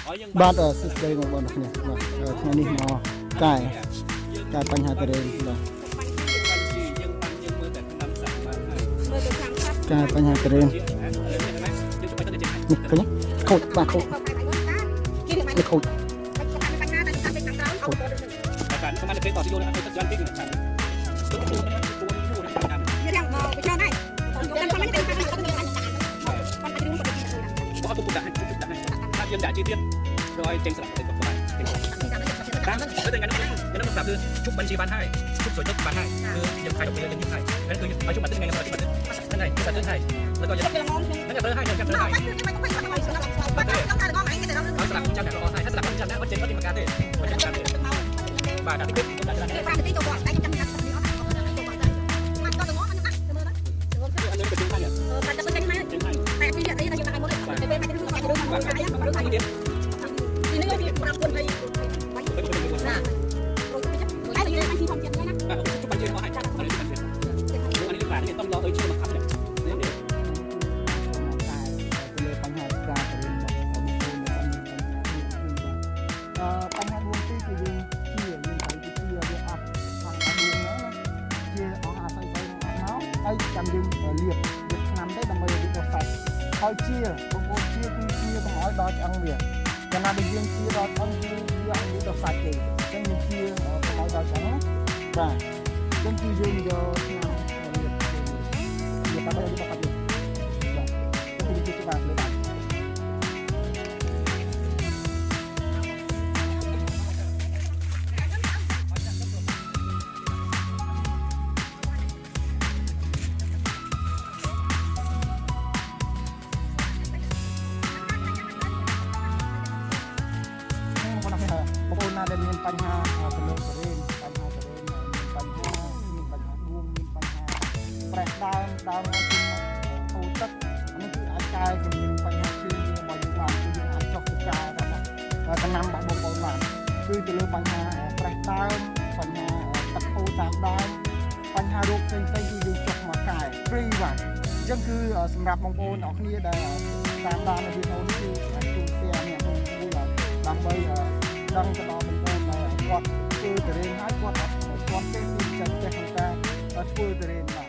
បាទសួស្តីបងប្អូនអ្នកនេះបាទថ្ងៃនេះមកកាយបញ្ហាតរេនបាទកាយបញ្ហាតរេននេះឃើញខូចបាទខូចនេះខូចการทำงานในเพจต่อที่โยนนะครับย้อนพิกนะครับเพราะเขาตุกด่าให้ถ้าเยี่ยมด่าจีเทียนโดยเจงสลับเป็นกฎหมายตั้งแล้วเป็นงั้นงั้นต้องปรับคือชุบบัญชีบ้านให้ชุบสวยชุบบ้านให้คือยังขายดอกเบี้ยยังยิ่งให้นั่นคือมาชุบบัตรยังไงกันชุบบัตรนั่นไงชุบบัตรให้แล้วก็ยังนั่นก็เบอร์ให้ยังเบอร์ให้เอาสลับคุณจันทร์เนี่ยเราให้ถ้าสลับคุณจันทร์นะมันเจงก็ติดมาการเต้มันเจงการเต้บาทที่ขึ้นคุณจันทร์เนี่ยอันนี้เป็นจริงท่านเนี่ยต้องรอชื่อมาครับเนี่ยបញ្ហាដួងទីគឺយើងជាយើងត្រូវជាវាអត់ខាងដួងហ្នឹងជាអស់អាស័យស្អីហ្នឹងមកហើយចាំយើងលាបឆ្នាំទៅដើម្បីឲ្យវាសាច់ហើយជាបងប្អូនជាគឺជាកុំឲ្យដល់ឆ្អឹងវាកាលណាដែលយើងជាដល់ឆ្អឹងគឺវាអត់មានទៅសាច់ទេអញ្ចឹងយើងជាកុំឲ្យដល់ឆ្អឹងបាទអញ្ចឹងគឺយើងយកឆ្នាំលាបដើម្បីឲ្យវាបាត់ទៅបាទគឺច្បាស់លើបាទបងប្អូនណាដែលមានបញ្ហាសលើសរេងបញ្ហាសរេងមានបញ្ហាដួងមានបញ្ហាប្រេះដើមមកពីហូរទឹកអានេះគឺអាចកែជំនាញបញ្ហាជារបស់យើងបានគឺយើងអាចចុះទៅកែដល់ដំណាំរបស់បងប្អូនបានគឺទៅលើបញ្ហាប្រេះដើមបញ្ហាទឹកហូរតាមដើមបញ្ហារោគផ្សេងៗគឺយើងចុះមកកែ free បាទអញ្ចឹងគឺសម្រាប់បងប្អូនអ្នកគ្នាដែលតាមដានវីដេអូនេះគឺអាចជួយ share នេះមួយដើម្បីដឹងទៅដល់បងប្អូនដែលគាត់ធ្វើតរេនហើយគាត់អត់គាត់ទេគឺចេះតែធ្វើតរេនបាទ